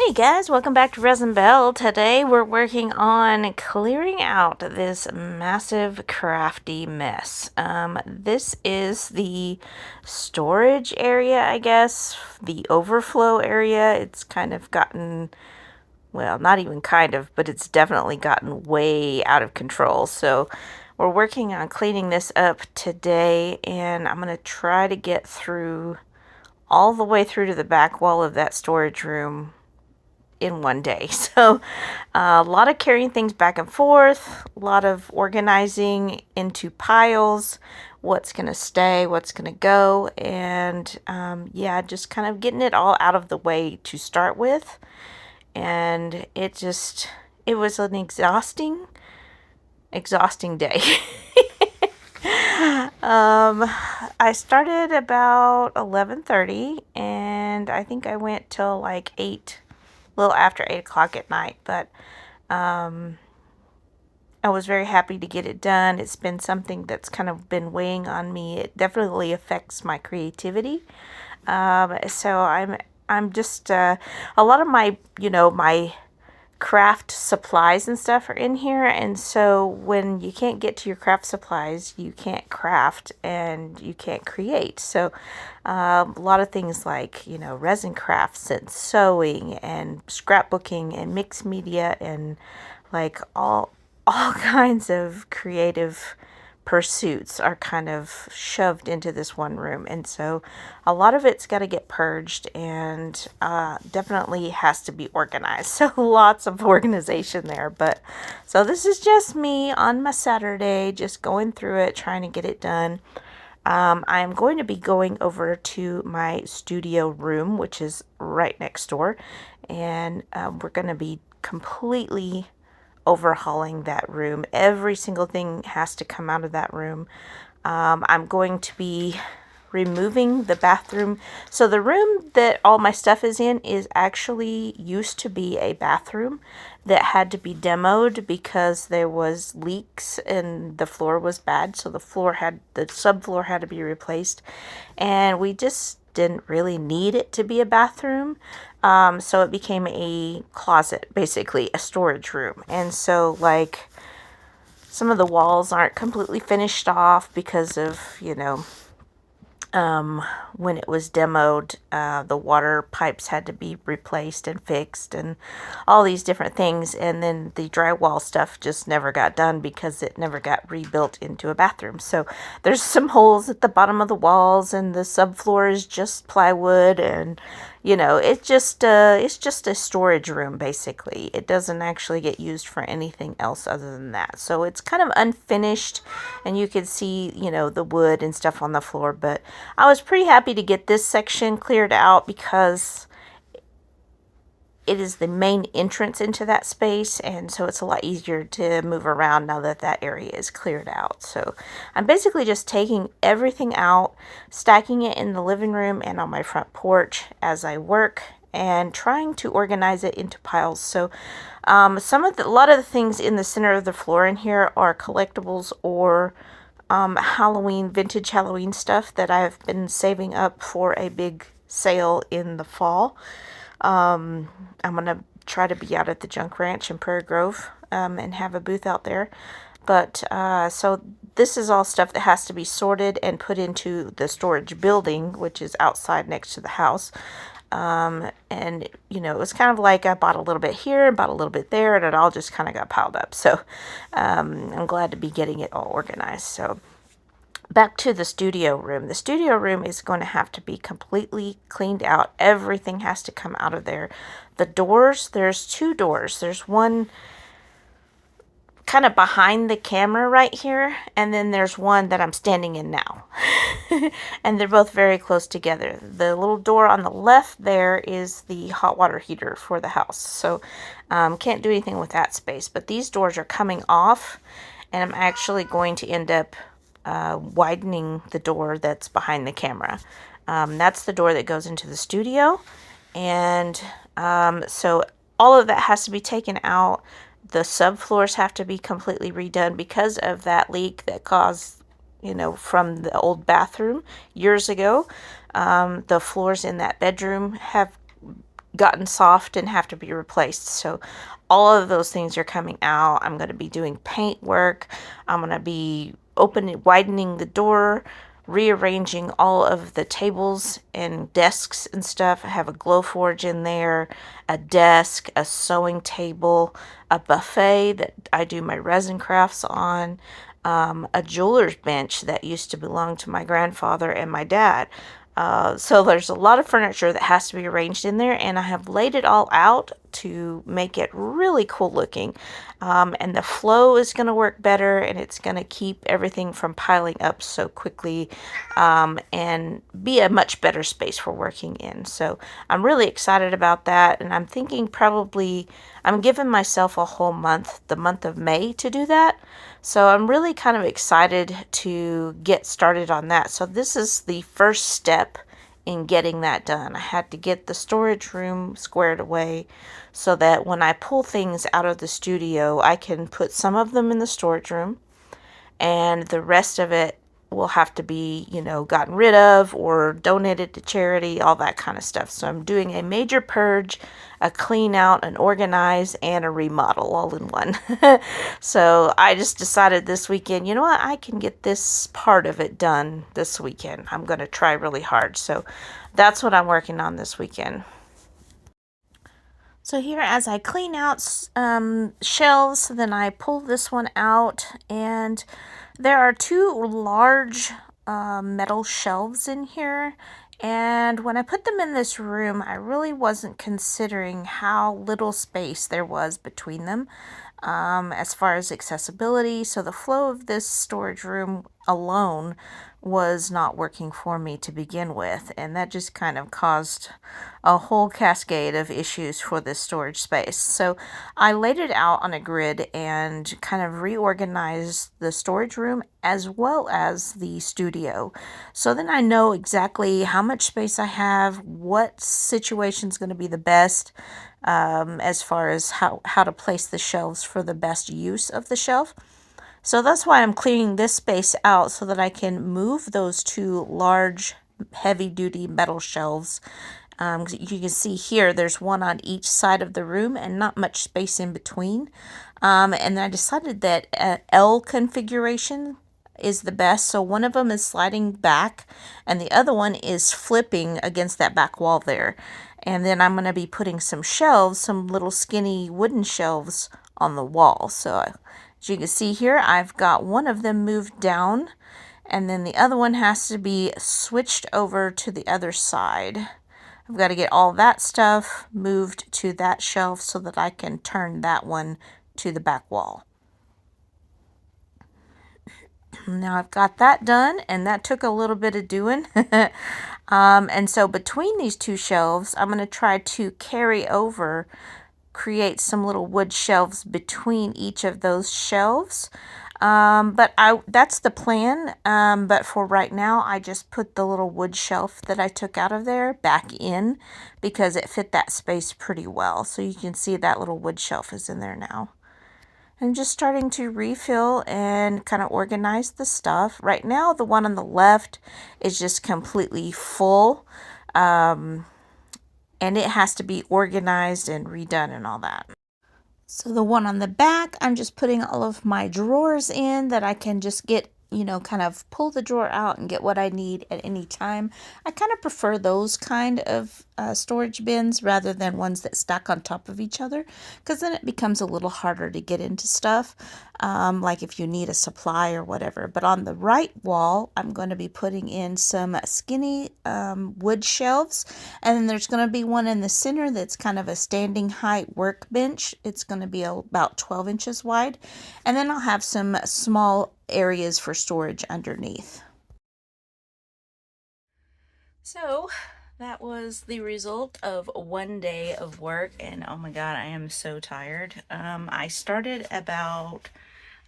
Hey guys, welcome back to Resin Bell. Today we're working on clearing out this massive crafty mess. This is the storage area, I guess, the overflow area. It's kind of gotten, well, not even kind of, but it's definitely gotten way out of control. So we're working on cleaning this up today, and I'm going to try to get through all the way through to the back wall of that storage room in one day. So a lot of carrying things back and forth, a lot of organizing into piles, what's going to stay, what's going to go, and yeah, just kind of getting it all out of the way to start with. And it was an exhausting day. I started about 11:30 and I think I went till like 8, a little after 8 o'clock at night, but I was very happy to get it done. It's been something that's kind of been weighing on me. It definitely affects my creativity. So I'm just a lot of my my craft supplies and stuff are in here, and so when you can't get to your craft supplies, you can't craft and you can't create. So a lot of things like resin crafts and sewing and scrapbooking and mixed media and like all kinds of creative pursuits are kind of shoved into this one room, and so a lot of it's got to get purged and definitely has to be organized. So lots of organization there. But so this is just me on my Saturday, just going through it, trying to get it done. I'm going to be going over to my studio room, which is right next door, and we're going to be completely overhauling that room. Every single thing has to come out of that room. I'm going to be removing the bathroom. So the room that all my stuff is in is actually used to be a bathroom that had to be demoed because there was leaks and the floor was bad. So the subfloor had to be replaced, and we just didn't really need it to be a bathroom. So it became a closet, basically a storage room. And so like some of the walls aren't completely finished off because of, when it was demoed, the water pipes had to be replaced and fixed and all these different things. And then the drywall stuff just never got done because it never got rebuilt into a bathroom. So there's some holes at the bottom of the walls, and the subfloor is just plywood, and it's just a storage room basically. It doesn't actually get used for anything else other than that. So it's kind of unfinished, and you can see, the wood and stuff on the floor. But I was pretty happy to get this section cleared out because it is the main entrance into that space, and so it's a lot easier to move around now that that area is cleared out. So I'm basically just taking everything out, stacking it in the living room and on my front porch as I work, and trying to organize it into piles. So a lot of the things in the center of the floor in here are collectibles or vintage Halloween stuff that I've been saving up for a big sale in the fall. I'm going to try to be out at the Junk Ranch in Prairie Grove and have a booth out there. But so this is all stuff that has to be sorted and put into the storage building, which is outside next to the house. And it was kind of like I bought a little bit here, bought a little bit there, and it all just kind of got piled up. So I'm glad to be getting it all organized. So back to the studio room. The studio room is going to have to be completely cleaned out. Everything has to come out of there. The doors, there's 2 doors. There's one kind of behind the camera right here, and then there's one that I'm standing in now. And they're both very close together. The little door on the left there is the hot water heater for the house. So can't do anything with that space. But these doors are coming off, and I'm actually going to end up widening the door that's behind the camera. That's the door that goes into the studio, and so all of that has to be taken out. The subfloors have to be completely redone because of that leak that caused, from the old bathroom years ago. The floors in that bedroom have gotten soft and have to be replaced. So all of those things are coming out. I'm going to be doing paint work. I'm going to be widening the door, rearranging all of the tables and desks and stuff. I have a glow forge in there, a desk, a sewing table, a buffet that I do my resin crafts on, a jeweler's bench that used to belong to my grandfather and my dad. So there's a lot of furniture that has to be arranged in there, and I have laid it all out to make it really cool looking. And the flow is going to work better, and it's going to keep everything from piling up so quickly, and be a much better space for working in. So I'm really excited about that, and I'm thinking probably I'm giving myself a whole month, the month of May, to do that. So I'm really kind of excited to get started on that. So this is the first step in getting that done. I had to get the storage room squared away so that when I pull things out of the studio, I can put some of them in the storage room, and the rest of it will have to be, gotten rid of or donated to charity, all that kind of stuff. So I'm doing a major purge, a clean out, an organize, and a remodel all in one. So I just decided this weekend, you know what, I can get this part of it done this weekend. I'm going to try really hard. So that's what I'm working on this weekend. So here, as I clean out shelves, then I pull this one out, and there are two large metal shelves in here. And when I put them in this room, I really wasn't considering how little space there was between them, as far as accessibility. So the flow of this storage room alone was not working for me to begin with, and that just kind of caused a whole cascade of issues for this storage space. So I laid it out on a grid and kind of reorganized the storage room as well as the studio. So then I know exactly how much space I have, what situation's going to be the best, as far as how to place the shelves for the best use of the shelf. So that's why I'm clearing this space out, so that I can move those two large heavy-duty metal shelves. You can see here there's one on each side of the room and not much space in between. And I decided that L configuration is the best. So one of them is sliding back and the other one is flipping against that back wall there. And then I'm going to be putting some shelves, some little skinny wooden shelves on the wall. So as you can see here, I've got one of them moved down, and then the other one has to be switched over to the other side. I've got to get all that stuff moved to that shelf so that I can turn that one to the back wall. Now I've got that done, and that took a little bit of doing. And so between these two shelves, I'm going to try to create some little wood shelves between each of those shelves. That's the plan. But for right now, I just put the little wood shelf that I took out of there back in because it fit that space pretty well. So you can see that little wood shelf is in there now. I'm just starting to refill and kind of organize the stuff. Right now, the one on the left is just completely full. And it has to be organized and redone and all that. So the one on the back, I'm just putting all of my drawers in that I can just get, kind of pull the drawer out and get what I need at any time. I kind of prefer those kind of storage bins rather than ones that stack on top of each other, because then it becomes a little harder to get into stuff, like if you need a supply or whatever. But on the right wall, I'm going to be putting in some skinny wood shelves, and then there's going to be one in the center that's kind of a standing height workbench. It's going to be about 12 inches wide, and then I'll have some small areas for storage underneath. So that was the result of one day of work, and oh my god, I am so tired. I started about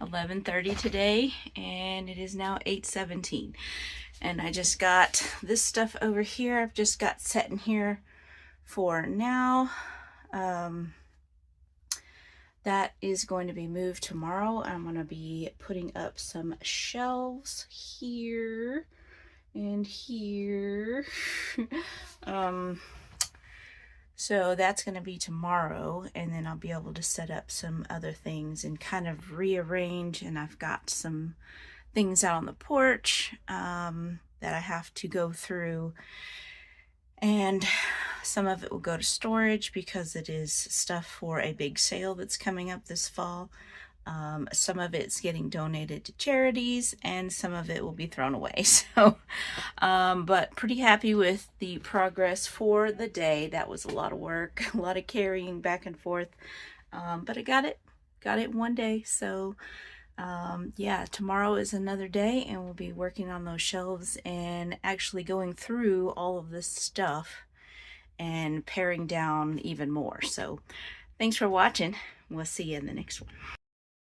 11:30 today, and it is now 8:17, and I just got this stuff over here. I've just got set in here for now. That is going to be moved tomorrow. I'm going to be putting up some shelves here and here. So that's going to be tomorrow, and then I'll be able to set up some other things and kind of rearrange. And I've got some things out on the porch that I have to go through, and some of it will go to storage because it is stuff for a big sale that's coming up this fall. Some of it's getting donated to charities, and some of it will be thrown away. So, but pretty happy with the progress for the day. That was a lot of work, a lot of carrying back and forth, but I got it one day. So, yeah, tomorrow is another day, and we'll be working on those shelves and actually going through all of this stuff and paring down even more. So, thanks for watching. We'll see you in the next one.